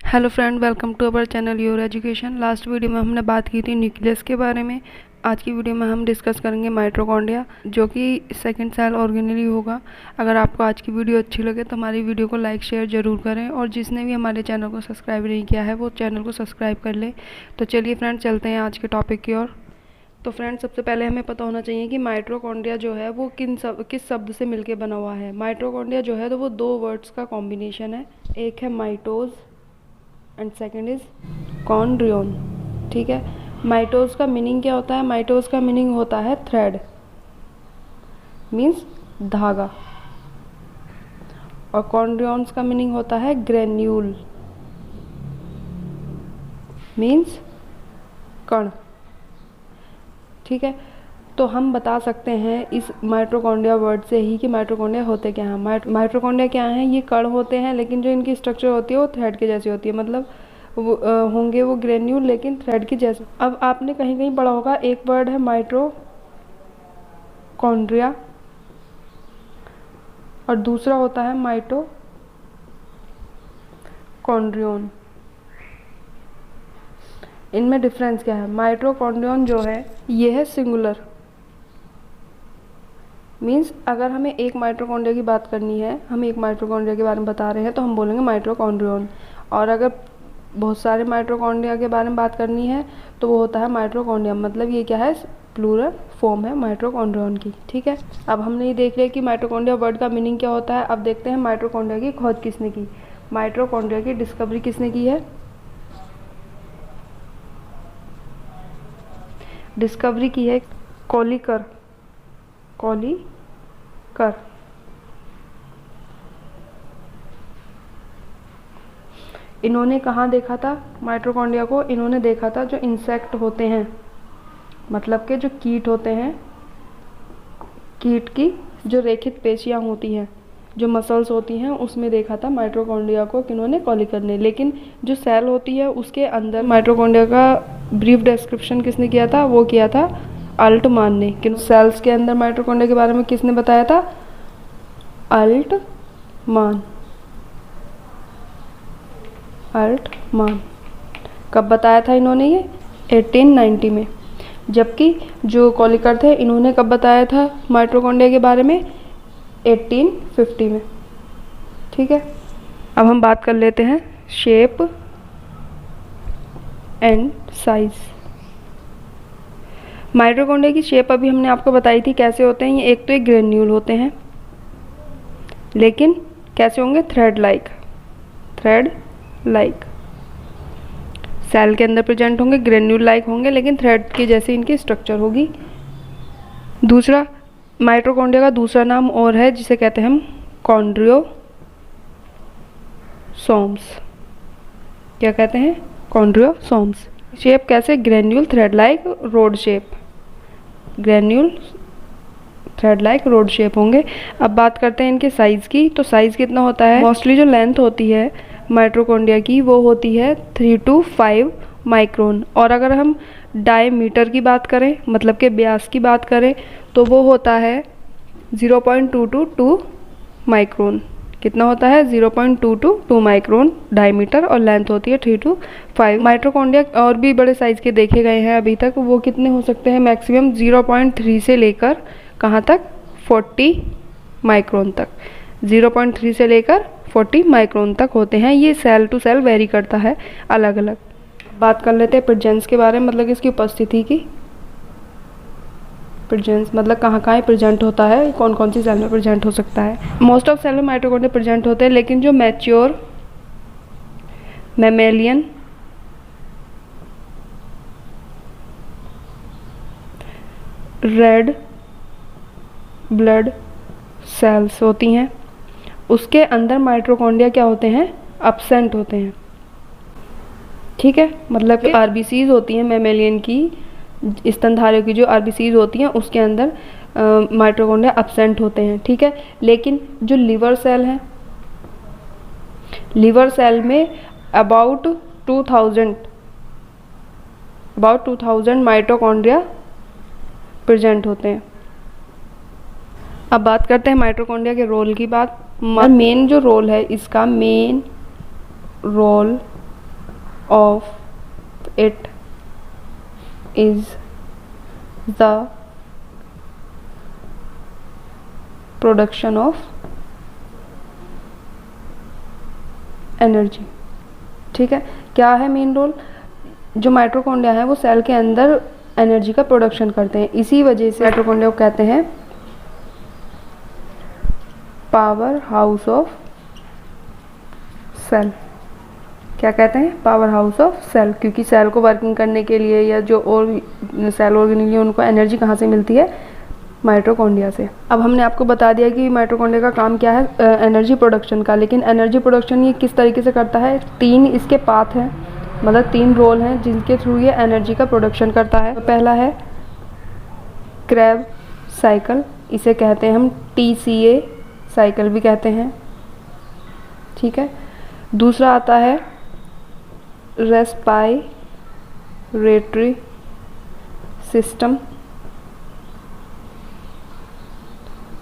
Hello friend, welcome to our channel your education. Last video में हमने बात की थी न्यूक्लियस के बारे में। आज की वीडियो में हम डिस्कस करेंगे माइटोकॉन्ड्रिया, जो कि सेकंड सेल ऑर्गेनेली होगा। अगर आपको आज की वीडियो अच्छी लगे तो हमारी वीडियो को लाइक शेयर ज़रूर करें, और जिसने भी हमारे चैनल को सब्सक्राइब नहीं किया है वो चैनल को सब्सक्राइब कर ले। तो चलिए फ्रेंड, चलते हैं आज के टॉपिक की ओर। तो फ्रेंड, सबसे पहले हमें पता होना चाहिए कि माइटोकॉन्ड्रिया जो है वो किस शब्द से मिलके बना हुआ है। माइटोकॉन्ड्रिया जो है तो वो दो वर्ड्स का कॉम्बिनेशन है। एक है माइटोज एंड सेकेंड इज कॉन्ड्रियोन। ठीक है। माइटोज का मीनिंग क्या होता है? माइटोज का मीनिंग होता है थ्रेड, मीन्स धागा, और कॉन्ड्रियोन्स का मीनिंग होता है ग्रेन्यूल, मीन्स कण। ठीक है। तो हम बता सकते हैं इस माइटोकॉन्ड्रिया वर्ड से ही कि माइटोकॉन्ड्रिया होते क्या हैं। माइटोकॉन्ड्रिया क्या हैं? ये कण होते हैं, लेकिन जो इनकी स्ट्रक्चर होती है वो थ्रेड के जैसी होती है। मतलब होंगे वो ग्रेन्यूल, लेकिन थ्रेड की जैसे। अब आपने कहीं कहीं पढ़ा होगा, एक वर्ड है माइटोकॉन्ड्रिया और दूसरा होता है माइटोकॉन्ड्रियोन। इनमें डिफरेंस क्या है? माइटोकॉन्ड्रियोन जो है ये है सिंगुलर, मीन्स अगर हमें एक माइटोकॉन्ड्रिया की बात करनी है, हम एक माइटोकॉन्ड्रिया के बारे में बता रहे हैं तो हम बोलेंगे माइटोकॉन्ड्रियोन। और अगर बहुत सारे माइटोकॉन्ड्रिया के बारे में बात करनी है तो वो होता है माइटोकॉन्ड्रिया। मतलब ये क्या है? प्लूरल फॉर्म है माइटोकॉन्ड्रियन की। ठीक है। अब हमने ये देख लिया कि माइटोकॉन्ड्रिया वर्ड का मीनिंग क्या होता है। अब देखते हैं माइटोकॉन्ड्रिया की खोज किसने की। माइटोकॉन्ड्रिया की डिस्कवरी किसने की है? डिस्कवरी की है कोलिकर। इन्होंने कहाँ देखा था माइटोकॉन्ड्रिया को? इन्होंने देखा था जो इंसेक्ट होते हैं, मतलब के जो कीट होते हैं, कीट की जो रेखित पेशियाँ होती हैं, जो मसल्स होती हैं, उसमें देखा था माइटोकॉन्ड्रिया को किन्होंने? कोलिकर ने। लेकिन जो सेल होती है उसके अंदर माइटोकॉन्ड्रिया का ब्रीफ डिस्क्रिप्शन किसने किया था? वो किया था अल्टमान ने। कि सेल्स के अंदर माइटोकॉन्ड्रिया के बारे में किसने बताया था? अल्टमान। कब बताया था इन्होंने? ये 1890 में। जबकि जो कोलिकर थे इन्होंने कब बताया था माइटोकॉन्ड्रिया के बारे में? 1850 में। ठीक है। अब हम बात कर लेते हैं शेप एंड साइज। माइटोकॉन्ड्रिया की शेप अभी हमने आपको बताई थी कैसे होते हैं। ये एक तो एक ग्रेन्यूल होते हैं, लेकिन कैसे होंगे? थ्रेड लाइक सेल के अंदर प्रेजेंट होंगे, ग्रेन्यूल लाइक होंगे, लेकिन थ्रेड की जैसे इनकी स्ट्रक्चर होगी। दूसरा, माइटोकॉन्ड्रिया का दूसरा नाम और है जिसे कहते हैं हम कॉन्ड्रियोसोम्स। क्या कहते हैं? कॉन्ड्रियोसोम्स। शेप कैसे? Granule thread like rod shape, granule thread like rod shape होंगे। अब बात करते हैं इनके साइज़ की। तो साइज़ कितना होता है? मोस्टली जो लेंथ होती है माइटोकॉन्ड्रिया की वो होती है 3 to 5 माइक्रोन। और अगर हम डायमीटर की बात करें, मतलब के व्यास की बात करें, तो वो होता है 0.2 to 2 माइक्रोन। कितना होता है? 0.2 to 2 माइक्रोन डायमीटर, और लेंथ होती है 3 to 5। माइटोकॉन्ड्रिया और भी बड़े साइज़ के देखे गए हैं अभी तक। वो कितने हो सकते हैं? मैक्सिमम 0.3 से लेकर कहाँ तक? 40 माइक्रोन तक। 0.3 से लेकर 40 माइक्रोन तक होते हैं। ये सेल टू सेल वेरी करता है अलग अलग। बात कर लेते हैं प्रेजेंस के बारे में, मतलब इसकी उपस्थिति की। प्रेजेंस मतलब कहाँ कहाँ प्रेजेंट होता है, कौन कौन सी सेल में प्रेजेंट हो सकता है। मोस्ट ऑफ सेल में माइटोकॉन्ड्रिया प्रेजेंट होते हैं, लेकिन जो mature mammalian red blood cells होती हैं उसके अंदर माइटोकॉन्ड्रिया क्या होते हैं? एब्सेंट होते हैं। ठीक है। मतलब कि आरबीसीज होती हैं मैमेलियन की, स्तनधारियों की जो आरबीसीज होती हैं उसके अंदर माइटोकॉन्ड्रिया एब्सेंट होते हैं। ठीक है। लेकिन जो लिवर सेल है, लिवर सेल में अबाउट 2000 माइटोकॉन्ड्रिया प्रेजेंट होते हैं। अब बात करते हैं माइटोकॉन्ड्रिया के रोल की बात। मेन जो रोल है इसका, main role of it is the production of energy. ठीक है, क्या है मेन रोल? जो माइटोकॉन्ड्रिया है वो सेल के अंदर एनर्जी का प्रोडक्शन करते हैं, इसी वजह से माइटोकॉन्ड्रिया को कहते हैं पावर हाउस ऑफ सेल। क्या कहते हैं? पावर हाउस ऑफ सेल, क्योंकि सेल को वर्किंग करने के लिए या जो और सेल ऑर्गेनिल है उनको एनर्जी कहाँ से मिलती है? माइटोकॉन्ड्रिया से। अब हमने आपको बता दिया कि माइटोकॉन्ड्रिया का काम क्या है, एनर्जी प्रोडक्शन का। लेकिन एनर्जी प्रोडक्शन ये किस तरीके से करता है? 3 इसके पाथ हैं, मतलब 3 रोल हैं जिनके थ्रू ये एनर्जी का प्रोडक्शन करता है। तो पहला है क्रेब साइकिल, इसे कहते हैं हम TCA साइकिल भी कहते हैं। ठीक है, दूसरा आता है रेस्पिरेटरी सिस्टम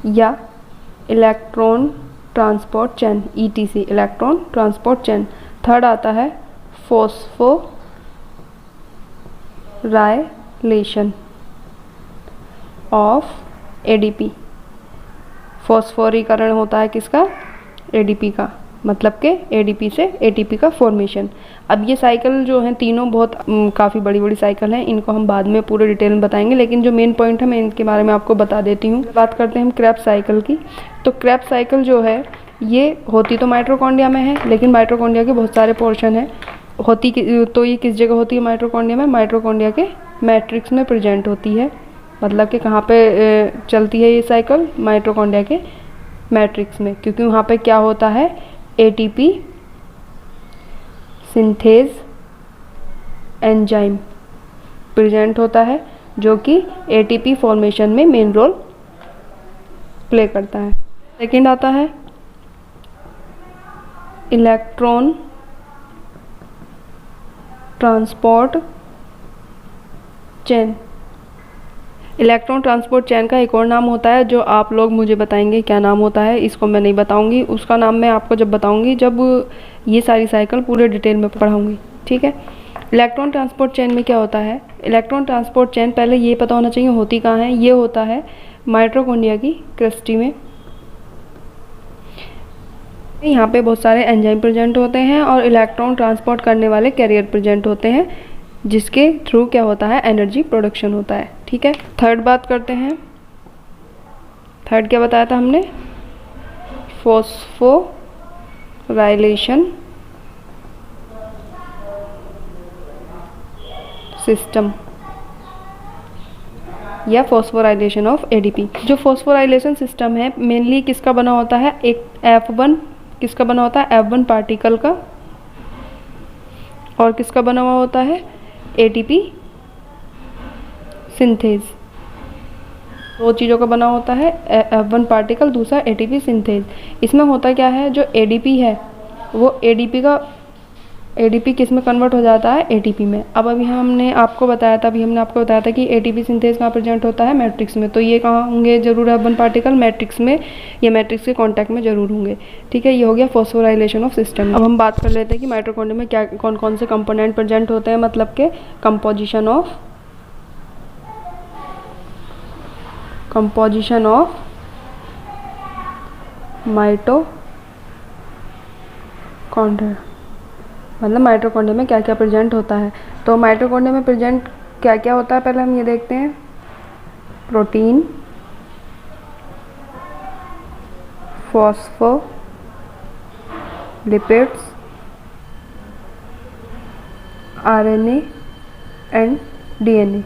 या electron transport chain, ETC electron transport chain. Third आता है फॉस्फोराइलेशन ऑफ ADP। फॉस्फोरीकरण होता है किसका? ADP का, मतलब के ADP से ATP का फॉर्मेशन। अब ये साइकिल जो हैं तीनों बहुत काफ़ी बड़ी बड़ी साइकिल हैं, इनको हम बाद में पूरे डिटेल में बताएंगे, लेकिन जो मेन पॉइंट है मैं इनके बारे में आपको बता देती हूँ। बात करते हैं हम क्रेब्स साइकिल की। तो क्रेब्स साइकिल जो है ये होती तो माइटोकॉन्ड्रिया में है, लेकिन माइटोकॉन्ड्रिया के बहुत सारे पोर्शन हैं। होती तो ये किस जगह होती है माइटोकॉन्ड्रिया में? माइटोकॉन्ड्रिया के मैट्रिक्स में प्रेजेंट होती है। मतलब कि कहाँ पे चलती है ये साइकिल? माइटोकॉन्ड्रिया के मैट्रिक्स में, क्योंकि वहाँ पे क्या होता है? ATP सिंथेज एंजाइम प्रेजेंट होता है, जो कि ATP फॉर्मेशन में मेन रोल प्ले करता है। सेकेंड आता है electron transport chain. Electron transport chain का एक और नाम होता है जो आप लोग मुझे बताएंगे क्या नाम होता है, इसको मैं नहीं बताऊंगी, उसका नाम मैं आपको जब बताऊंगी, जब ये सारी साइकिल पूरे डिटेल में पढ़ाऊंगी। ठीक है, इलेक्ट्रॉन ट्रांसपोर्ट चेन में क्या होता है? इलेक्ट्रॉन ट्रांसपोर्ट चेन पहले ये पता होना चाहिए होती कहाँ है। ये होता है माइटोकॉन्ड्रिया की क्रस्टी में। यहाँ पे बहुत सारे एंजाइम प्रेजेंट होते हैं और इलेक्ट्रॉन ट्रांसपोर्ट करने वाले कैरियर प्रेजेंट होते हैं, जिसके थ्रू क्या होता है? एनर्जी प्रोडक्शन होता है। ठीक है, थर्ड बात करते हैं। थर्ड क्या बताया था हमने? फॉस्फोराइलेशन सिस्टम या फॉस्फोराइलेशन ऑफ ADP। जो फॉस्फोराइलेशन सिस्टम है मेनली किसका बना होता है? एक F1 किसका बना होता है? F1 पार्टिकल का। और किसका बना हुआ होता है? ATP synthase. 2 चीज़ों का बना होता है, F1 पार्टिकल, दूसरा ATP सिंथेज। इसमें होता क्या है? जो ADP है वो ADP किस में कन्वर्ट हो जाता है? ATP में। अब अभी हमने आपको बताया था कि ATP सिंथेज कहाँ प्रेजेंट होता है? मैट्रिक्स में। तो ये कहाँ होंगे जरूर? F1 पार्टिकल मैट्रिक्स में, या मैट्रिक्स के कॉन्टैक्ट में जरूर होंगे। ठीक है, ये हो गया फॉस्फोराइलेशन ऑफ सिस्टम। अब हम बात कर लेते हैं कि माइटोकॉन्ड्रिया में क्या कौन कौन से कंपोनेंट प्रेजेंट होते हैं, मतलब के कंपोजिशन ऑफ माइटोकॉन्ड्रिया, मतलब माइटोकॉन्ड्रिया में क्या क्या प्रेजेंट होता है। तो माइटोकॉन्ड्रिया में प्रेजेंट क्या क्या होता है पहले हम ये देखते हैं। Protein, phospholipids, RNA and DNA,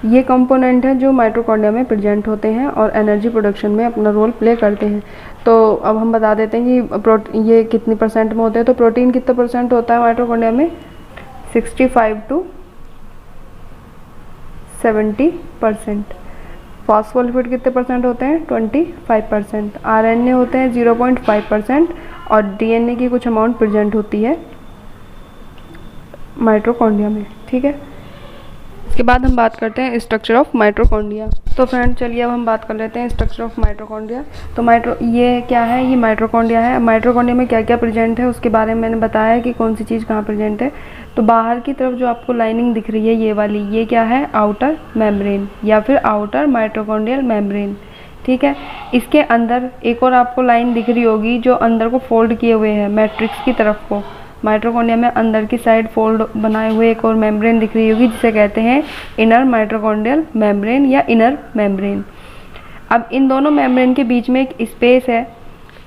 ये कंपोनेंट हैं जो माइटोकॉन्ड्रिया में प्रेजेंट होते हैं और एनर्जी प्रोडक्शन में अपना रोल प्ले करते हैं। तो अब हम बता देते हैं कि ये कितनी % में होते हैं। तो प्रोटीन कितना % होता है माइटोकॉन्ड्रिया में? 65 to 70%। फॉस्फोलिपिड कितने % होते हैं? 25%। RNA होते हैं 0.5% और DNA की कुछ अमाउंट प्रेजेंट होती है माइटोकॉन्ड्रिया में। ठीक है, इसके बाद हम बात करते हैं स्ट्रक्चर ऑफ माइटोकॉन्ड्रिया। तो फ्रेंड चलिए अब हम बात कर लेते हैं स्ट्रक्चर ऑफ माइटोकॉन्ड्रिया। तो ये क्या है, ये माइटोकॉन्ड्रिया है। माइटोकॉन्ड्रिया में क्या क्या प्रेजेंट है उसके बारे में मैंने बताया है कि कौन सी चीज़ कहाँ प्रेजेंट है। तो बाहर की तरफ जो आपको लाइनिंग दिख रही है ये वाली, ये क्या है, आउटर मेम्ब्रेन या फिर आउटर माइटोकॉन्ड्रियल मेम्ब्रेन। ठीक है, इसके अंदर एक और आपको लाइन दिख रही होगी जो अंदर को फोल्ड किए हुए है मैट्रिक्स की तरफ को। माइटोकॉन्ड्रिया में अंदर की साइड फोल्ड बनाए हुए एक और मेम्ब्रेन दिख रही होगी जिसे कहते हैं इनर माइटोकॉन्ड्रियल मेम्ब्रेन या इनर मेम्ब्रेन। अब इन दोनों मेम्ब्रेन के बीच में एक स्पेस है,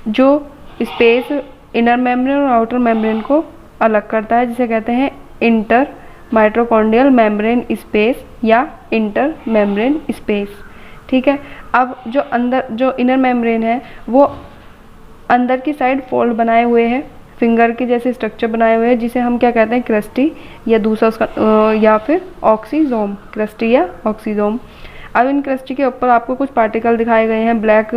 जो स्पेस इनर मेम्ब्रेन और आउटर मेम्ब्रेन को अलग करता है, जिसे कहते हैं इंटर माइटोकॉन्ड्रियल मेम्ब्रेन स्पेस या इंटर मेम्ब्रेन स्पेस। ठीक है, अब जो इनर मेम्ब्रेन है वो अंदर की साइड फोल्ड बनाए हुए हैं, फिंगर के जैसे स्ट्रक्चर बनाए हुए हैं, जिसे हम क्या कहते हैं, क्रस्टी या दूसरा उसका या फिर ऑक्सीजोम, क्रस्टी या ऑक्सीजोम। अब इन क्रस्टी के ऊपर आपको कुछ पार्टिकल दिखाए गए हैं ब्लैक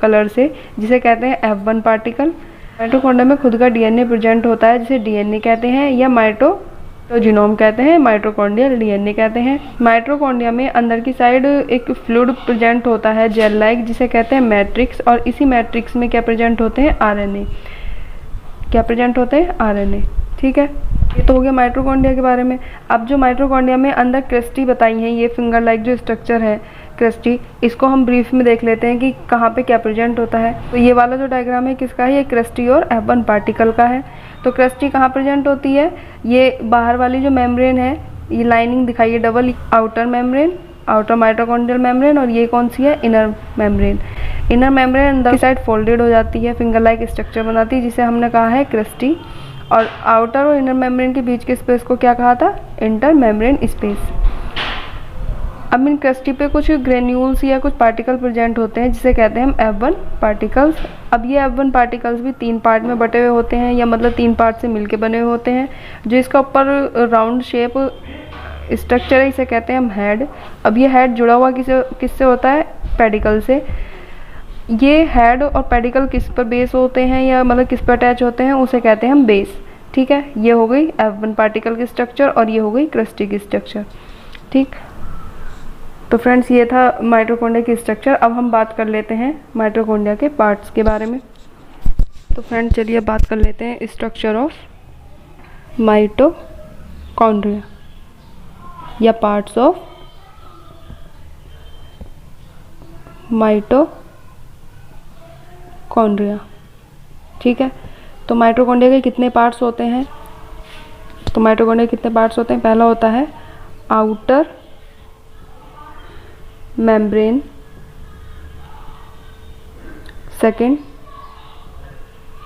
कलर से, जिसे कहते हैं F1 पार्टिकल। माइटोकॉन्ड्रिया में खुद का डीएनए प्रेजेंट होता है, जिसे डीएनए कहते हैं या माइटोजीनोम कहते हैं, माइटोकॉन्ड्रियल डीएनए कहते हैं। माइटोकॉन्ड्रिया में अंदर की साइड एक फ्लूइड प्रेजेंट होता है जेल लाइक, जिसे कहते हैं मैट्रिक्स, और इसी मैट्रिक्स में क्या प्रेजेंट होते हैं, आरएनए। क्या प्रेजेंट होते हैं, आरएनए। ठीक है, ये तो हो गया माइटोकॉन्ड्रिया के बारे में। अब जो माइटोकॉन्ड्रिया में अंदर क्रस्टी बताई हैं, ये फिंगर लाइक जो स्ट्रक्चर है क्रस्टी, इसको हम ब्रीफ में देख लेते हैं कि कहाँ पे क्या प्रेजेंट होता है। तो ये वाला जो डायग्राम है किसका है, ये क्रस्टी और F1 पार्टिकल का है। तो क्रस्टी कहाँ प्रेजेंट होती है, ये बाहर वाली जो मेम्ब्रेन है, ये लाइनिंग दिखाई है double, outer membrane, outer mitochondrial membrane, और ये कौन सी है, इनर मेम्ब्रेन। इनर मेम्ब्रेन अंदर की साइड फोल्डेड हो जाती है, फिंगर लाइक स्ट्रक्चर बनाती है, जिसे हमने कहा है क्रस्टी। और आउटर और इनर मेम्ब्रेन के बीच के स्पेस को क्या कहा था, इंटर मेम्ब्रेन स्पेस। अब इन क्रस्टी पे कुछ ग्रेन्यूल्स या कुछ पार्टिकल प्रेजेंट होते हैं, जिसे कहते हैं हम F1 पार्टिकल्स। अब ये F1 पार्टिकल्स भी 3 पार्ट में बटे हुए होते हैं, या मतलब 3 पार्ट से मिलके बने हुए होते हैं। जो इसका ऊपर राउंड शेप स्ट्रक्चर है, इसे कहते हैं हम हेड। अब ये हेड जुड़ा हुआ किससे होता है, पेडिकल से। ये हेड और पेडिकल किस पर बेस होते हैं, या मतलब किस पर अटैच होते हैं, उसे कहते हैं हम बेस। ठीक है, ये हो गई F1 पार्टिकल की स्ट्रक्चर और ये हो गई क्रस्टी की स्ट्रक्चर। ठीक, तो फ्रेंड्स ये था माइटोकॉन्ड्रिया की स्ट्रक्चर। अब हम बात कर लेते हैं माइटोकॉन्ड्रिया के पार्ट्स के बारे में। तो फ्रेंड्स चलिए बात कर लेते हैं स्ट्रक्चर ऑफ माइटोकॉन्ड्रिया या पार्ट्स ऑफ माइटोकॉन्ड्रिया। ठीक है, तो माइटोकॉन्ड्रिया के कितने पार्ट्स होते हैं, तो माइटोकॉन्ड्रिया के कितने पार्ट्स होते हैं, पहला होता है outer membrane, second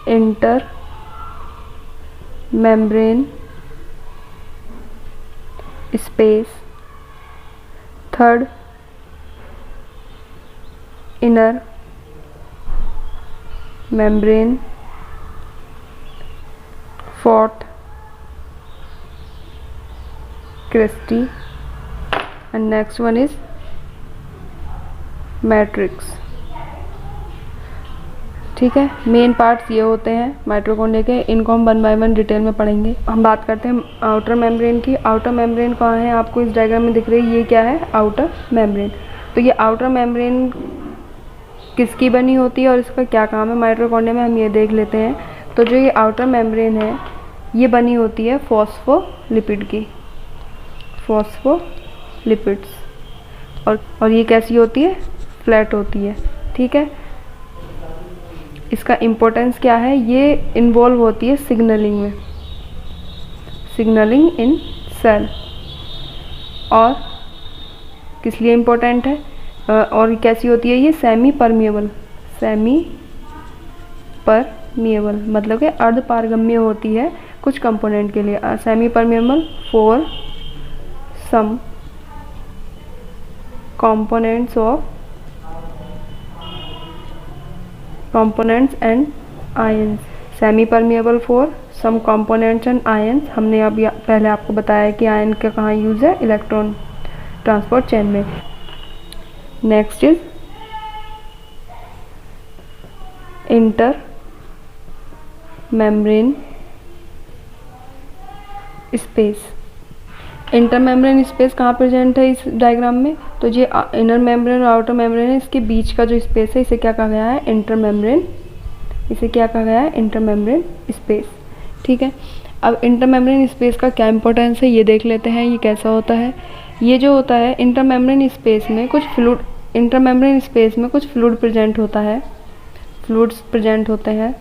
inter membrane space, third inner membrane, fourth crusty, and next one is matrix. ठीक है, मेन पार्ट्स ये होते हैं माइटोकॉन्ड्रिया के, इनको हम 1 बाय 1 डिटेल में पढ़ेंगे। हम बात करते हैं आउटर मेम्ब्रेन की। आउटर मेम्ब्रेन कहाँ है, आपको इस डायग्राम में दिख रही है, ये क्या है, आउटर मेम्ब्रेन। तो ये आउटर मेम्ब्रेन किसकी बनी होती है और इसका क्या काम है माइटोकॉन्ड्रिया में, हम ये देख लेते हैं। तो जो ये आउटर मेम्ब्रेन है ये बनी होती है फॉस्फोलिपिड की, फॉस्फोलिपिड्स, और ये कैसी होती है, फ्लैट होती है। ठीक है, इसका इम्पोर्टेंस क्या है, ये इन्वॉल्व होती है सिग्नलिंग में, सिग्नलिंग इन सेल। और किस लिए इम्पोर्टेंट है, और कैसी होती है, ये सेमी परमिएबल मतलब कि अर्ध पारगम्य होती है कुछ कंपोनेंट के लिए। Semi permeable for some components and ions, semi permeable for some components and ions। हमने अब पहले आपको बताया कि आयन का कहाँ यूज़ है, इलेक्ट्रॉन ट्रांसपोर्ट चेन में। Next is inter membrane space. Inter membrane space कहाँ प्रेजेंट है इस डायग्राम में, तो ये इनर मेम्ब्रेन और आउटर मेम्ब्रेन है, इसके बीच का जो स्पेस है इसे क्या कहा गया है, इंटर मेम्ब्रेन। इसे क्या कहा गया है, इंटर मेम्ब्रेन स्पेस। ठीक है, अब इंटर मेम्ब्रेन स्पेस का क्या इंपॉर्टेंस है ये देख लेते हैं, ये कैसा होता है। ये जो होता है इंटर मेम्ब्रेन स्पेस में कुछ फ्लूइड, इंटर मेम्ब्रेन स्पेस में कुछ फ्लूइड प्रेजेंट होता है, फ्लूइड्स प्रेजेंट होते हैं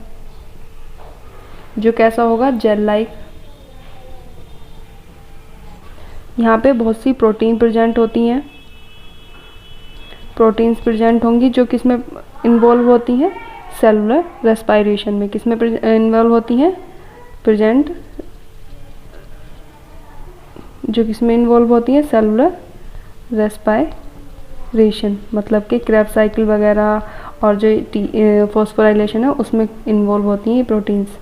जो कैसा होगा, जेल लाइक। यहाँ पे बहुत सी प्रोटीन प्रेजेंट होती हैं, प्रोटीन्स प्रेजेंट होंगी जो किसमें इन्वॉल्व होती हैं, सेलुलर रेस्पायरेशन में। किसमें इन्वॉल्व होती हैं, प्रेजेंट, जो किसमें इन्वॉल्व होती हैं, सेलुलर रेस्पायरेशन, मतलब कि क्रेब साइकिल वगैरह और जो फॉस्फोराइलेशन है उसमें इन्वॉल्व होती हैं ये प्रोटीन्स।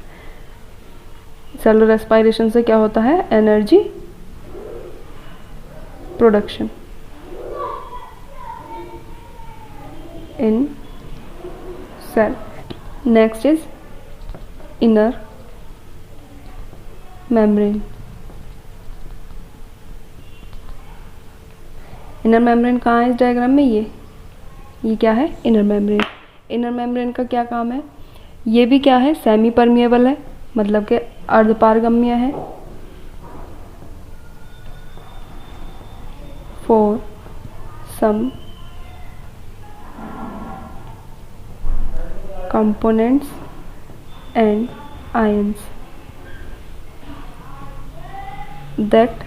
सेलुलर रेस्पायरेशन से क्या होता है, energy production in cell. Next is inner membrane. Inner membrane कहाँ है इस डायग्राम में, ये क्या है, इनर मेम्ब्रेन। इनर मेम्ब्रेन का क्या काम है, ये भी क्या है, सेमी परमिएबल है, मतलब कि अर्धपारगम्य है। For some components and ions that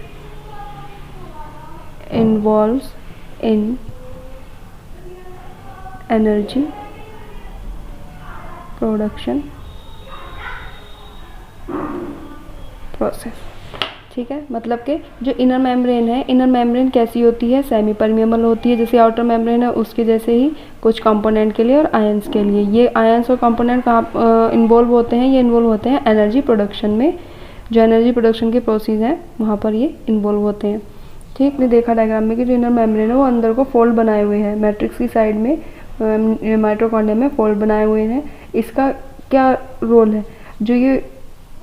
involves in energy production process। ठीक है, मतलब कि जो इनर मेम्ब्रेन है, इनर मेम्ब्रेन कैसी होती है, सेमी परमिएबल होती है, जैसे आउटर मेम्ब्रेन है उसके जैसे ही, कुछ कंपोनेंट के लिए और आयंस के लिए। ये आयंस और कंपोनेंट कहाँ इन्वॉल्व होते हैं, ये इन्वॉल्व होते हैं एनर्जी प्रोडक्शन में। जो एनर्जी प्रोडक्शन के प्रोसेस हैं वहाँ पर ये इन्वॉल्व होते हैं। ठीक, ने देखा डायग्राम में कि जो इनर मेम्ब्रेन है वो अंदर को फोल्ड बनाए हुए हैं, मैट्रिक्स की साइड में माइटोकॉन्ड्रिया में फोल्ड बनाए हुए हैं। इसका क्या रोल है, जो ये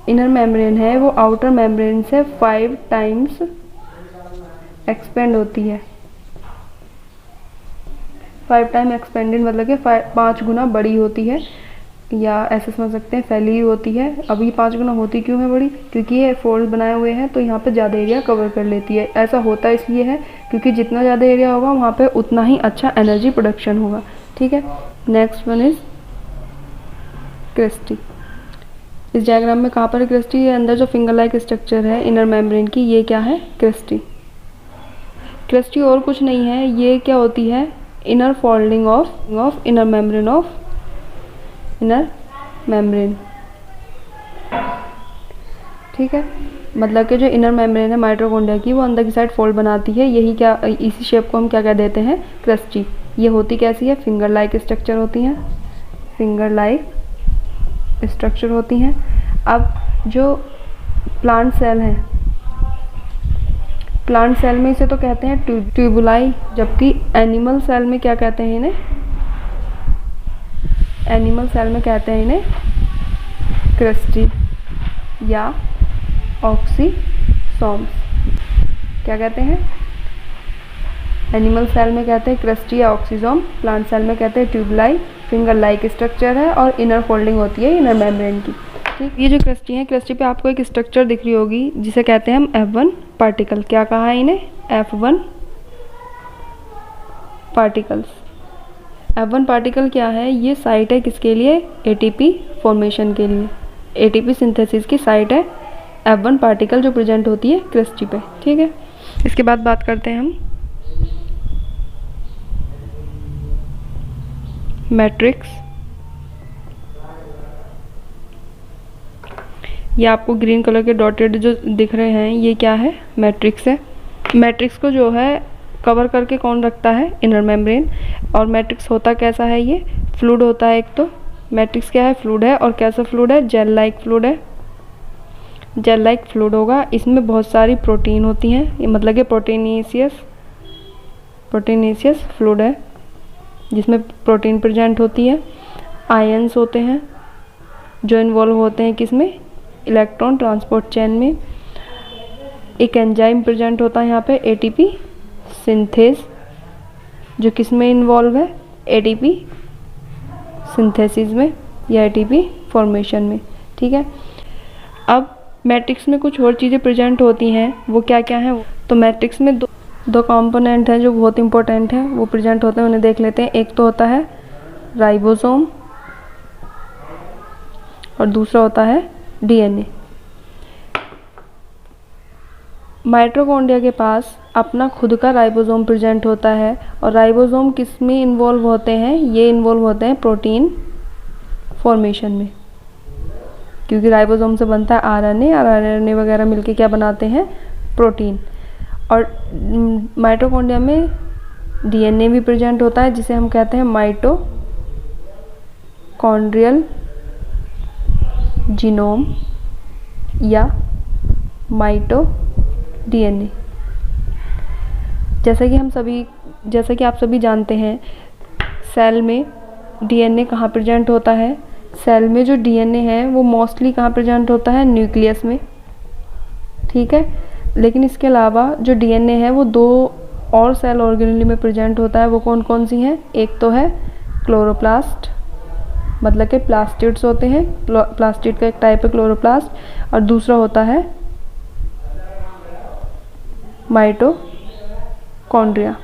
इनर मेम्ब्रेन है वो आउटर मेम्ब्रेन से 5 टाइम्स एक्सपेंड होती है। 5 टाइम एक्सपेंडेड मतलब कि 5 गुना बड़ी होती है, या ऐसे समझ सकते हैं फैली हुई होती है। अब ये 5 गुना होती क्यों है बड़ी, क्योंकि ये फोल्ड बनाए हुए हैं तो यहाँ पे ज़्यादा एरिया कवर कर लेती है। ऐसा होता इसलिए है क्योंकि जितना ज़्यादा एरिया होगा वहाँ पे उतना ही अच्छा एनर्जी प्रोडक्शन होगा। ठीक है, नेक्स्ट वन इज क्रिस्टी। इस डायग्राम में कहाँ पर क्रिस्टी, ये अंदर जो फिंगर लाइक स्ट्रक्चर है इनर मेम्ब्रेन की, ये क्या है, क्रिस्टी। क्रिस्टी और कुछ नहीं है, ये क्या होती है, inner folding of inner membrane of inner membrane. ठीक है, मतलब कि जो इनर मेम्ब्रेन है माइटोकॉन्ड्रिया की वो अंदर की साइड फोल्ड बनाती है, यही क्या, इसी शेप को हम क्या कह देते हैं, क्रिस्टी। ये होती कैसी है, फिंगर लाइक स्ट्रक्चर होती हैं, फिंगर लाइक स्ट्रक्चर होती हैं। अब जो प्लांट सेल है, प्लांट सेल में इसे तो कहते हैं ट्यूबुलाई, जबकि एनिमल सेल में क्या कहते हैं इन्हें, एनिमल सेल में कहते हैं इन्हें क्रिस्टी या ऑक्सीसोम्स। क्या कहते हैं, एनिमल सेल में कहते हैं क्रिस्टी या ऑक्सीसोम, प्लांट सेल में कहते हैं ट्यूबुलाई। फिंगर लाइक स्ट्रक्चर है और इनर फोल्डिंग होती है इनर मेम्ब्रेन की। ठीक, ये जो क्रिस्टी है, क्रिस्टी पे आपको एक स्ट्रक्चर दिख रही होगी जिसे कहते हैं हम F1 पार्टिकल। क्या कहा है इन्हें, F1 पार्टिकल्स। F1 पार्टिकल क्या है, ये साइट है किसके लिए, ATP फॉर्मेशन के लिए, ATP सिंथेसिस की साइट है F1 पार्टिकल जो प्रेजेंट होती है क्रिस्टी पे। ठीक है, इसके बाद बात करते हैं हम मैट्रिक्स। ये आपको ग्रीन कलर के डॉटेड जो दिख रहे हैं ये क्या है, मैट्रिक्स है। मैट्रिक्स को जो है कवर करके कौन रखता है, इनर मेम्ब्रेन। और मैट्रिक्स होता कैसा है, ये फ्लूइड होता है। एक तो मैट्रिक्स क्या है, फ्लूइड है। और कैसा फ्लूइड है, जेल लाइक फ्लूइड है। जेल लाइक फ्लूइड होगा, इसमें बहुत सारी प्रोटीन होती हैं, ये मतलब कि प्रोटीनेशियस फ्लूइड है जिसमें प्रोटीन प्रेजेंट होती है। आयंस होते हैं जो इन्वॉल्व होते हैं किसमें, इलेक्ट्रॉन ट्रांसपोर्ट चेन में। एक एंजाइम प्रेजेंट होता है यहाँ पे एटीपी सिंथेस, जो किस में इन्वॉल्व है, एटीपी सिंथेसिस में या एटीपी फॉर्मेशन में। ठीक है, अब मैट्रिक्स में कुछ और चीज़ें प्रेजेंट होती हैं, वो क्या क्या हैं। तो मैट्रिक्स में दो कंपोनेंट हैं जो बहुत इंपॉर्टेंट हैं, वो प्रेजेंट होते हैं, उन्हें देख लेते हैं। एक तो होता है राइबोसोम और दूसरा होता है डीएनए। माइटोकॉन्ड्रिया के पास अपना खुद का राइबोसोम प्रेजेंट होता है, और राइबोसोम किस में इन्वॉल्व होते हैं, ये इन्वॉल्व होते हैं प्रोटीन फॉर्मेशन में, क्योंकि राइबोसोम से बनता है आरएनए, और आरएनए वगैरह मिलके क्या बनाते हैं, प्रोटीन। और माइटोकॉन्ड्रिया में डीएनए भी प्रेजेंट होता है, जिसे हम कहते हैं माइटोकॉन्ड्रियल जीनोम या माइटो डीएनए। जैसा कि आप सभी जानते हैं, सेल में डीएनए कहाँ प्रेजेंट होता है। सेल में जो डीएनए है वो मोस्टली कहाँ प्रेजेंट होता है, न्यूक्लियस में। ठीक है, लेकिन इसके अलावा जो डीएनए है वो दो और सेल ऑर्गेनेल में प्रेजेंट होता है। वो कौन कौन सी हैं, एक तो है क्लोरोप्लास्ट, मतलब कि प्लास्टिड्स होते हैं, प्लास्टिड का एक टाइप है क्लोरोप्लास्ट, और दूसरा होता है माइटोकॉन्ड्रिया।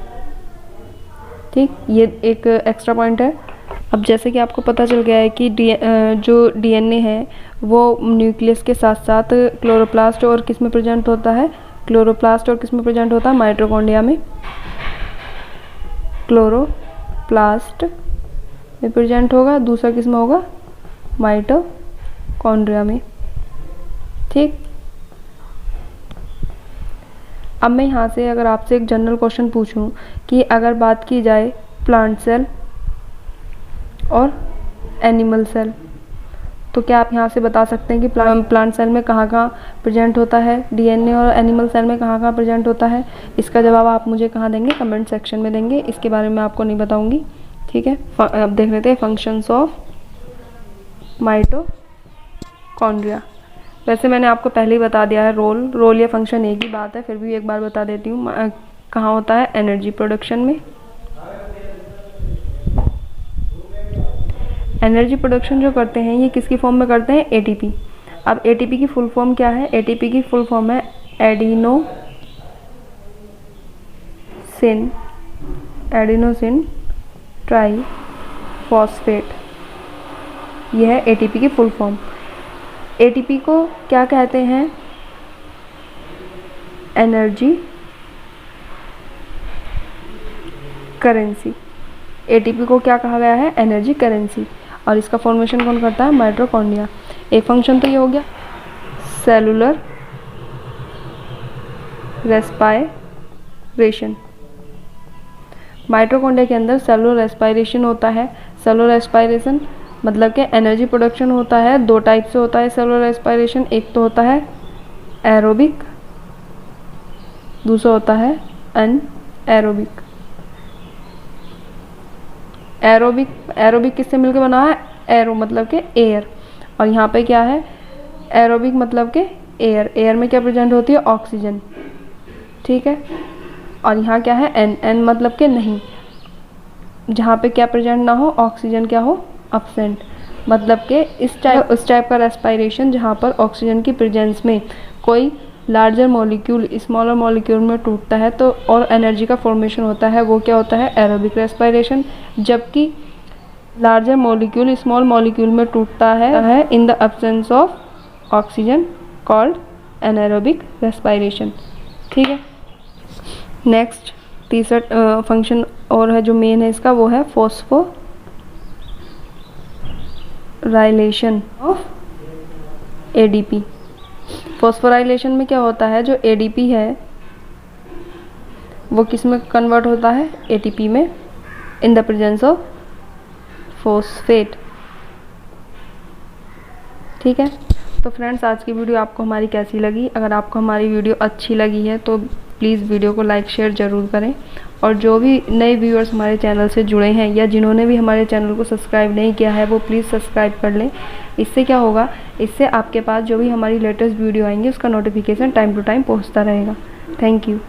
ठीक, ये एक एक्स्ट्रा पॉइंट है। अब जैसे कि आपको पता चल गया है कि जो डीएनए है वो न्यूक्लियस के साथ साथ क्लोरोप्लास्ट और किस में प्रेजेंट होता है, क्लोरोप्लास्ट और किस में प्रेजेंट होता है, माइटोकॉन्ड्रिया में। क्लोरोप्लास्ट में प्रेजेंट होगा, दूसरा किस में होगा, माइटोकॉन्ड्रिया में। ठीक, अब मैं यहाँ से अगर आपसे एक जनरल क्वेश्चन पूछूं कि अगर बात की जाए प्लांट सेल और एनिमल सेल, तो क्या आप यहाँ से बता सकते हैं कि प्लांट सेल में कहाँ कहाँ प्रेजेंट होता है डीएनए, और एनिमल सेल में कहाँ कहाँ प्रेजेंट होता है। इसका जवाब आप मुझे कहाँ देंगे, कमेंट सेक्शन में देंगे, इसके बारे में आपको नहीं बताऊँगी। ठीक है, अब देख लेते हैं फंक्शंस ऑफ माइटोकॉन्ड्रिया। वैसे मैंने आपको पहले ही बता दिया है, रोल या फंक्शन एक ही बात है, फिर भी एक बार बता देती हूँ। कहाँ होता है, एनर्जी प्रोडक्शन में। एनर्जी प्रोडक्शन जो करते हैं ये किसकी फॉर्म में करते हैं, एटीपी। अब एटीपी की फुल फॉर्म क्या है, एटीपी की फुल फॉर्म है एडिनोसिन ट्राइफॉस्फेट। यह है एटीपी की फुल फॉर्म। एटीपी को क्या कहते हैं, एनर्जी करेंसी। एटीपी को क्या कहा गया है, एनर्जी करेंसी। और इसका फॉर्मेशन कौन करता है, माइटोकॉन्ड्रिया। एक फंक्शन तो ये हो गया, सेलुलर रेस्पायरेशन। माइटोकॉन्ड्रिया के अंदर सेलुलर रेस्पायरेशन होता है। सेलुलर रेस्पायरेशन मतलब कि एनर्जी प्रोडक्शन होता है, दो टाइप से होता है सेलुलर रेस्पायरेशन। एक तो होता है एरोबिक, दूसरा होता है अनएरोबिक। एरोबिक किससे मिलकर बना है, एरो मतलब के एयर, और यहाँ पे क्या है, एरोबिक मतलब के एयर में क्या प्रेजेंट होती है, ऑक्सीजन। ठीक है, और यहाँ क्या है, एन मतलब के नहीं, जहाँ पे क्या प्रेजेंट ना हो, ऑक्सीजन क्या हो, एब्सेंट। मतलब के उस टाइप का रेस्पायरेशन जहाँ पर ऑक्सीजन की प्रेजेंस में कोई लार्जर मॉलिक्यूल स्मॉलर मॉलिक्यूल में टूटता है तो और एनर्जी का फॉर्मेशन होता है, वो क्या होता है, एरोबिक रेस्पायरेशन। जबकि लार्जर मॉलिक्यूल स्मॉल मॉलिक्यूल में टूटता है in the absence of oxygen, called anaerobic respiration. ठीक है, नेक्स्ट तीसरा फंक्शन और है जो मेन है इसका, वो है फॉस्फोराइलेशन ऑफ एडीपी। फॉस्फोराइलेशन में क्या होता है, जो एडीपी है वो किस में कन्वर्ट होता है, एटीपी में, in the presence of phosphate. ठीक है, तो फ्रेंड्स आज की वीडियो आपको हमारी कैसी लगी। अगर आपको हमारी वीडियो अच्छी लगी है तो प्लीज़ वीडियो को लाइक शेयर ज़रूर करें। और जो भी नए व्यूअर्स हमारे चैनल से जुड़े हैं या जिन्होंने भी हमारे चैनल को सब्सक्राइब नहीं किया है वो प्लीज़ सब्सक्राइब कर लें। इससे क्या होगा, इससे आपके पास जो भी हमारी लेटेस्ट वीडियो आएंगी उसका नोटिफिकेशन टाइम टू टाइम पहुंचता रहेगा। Thank you.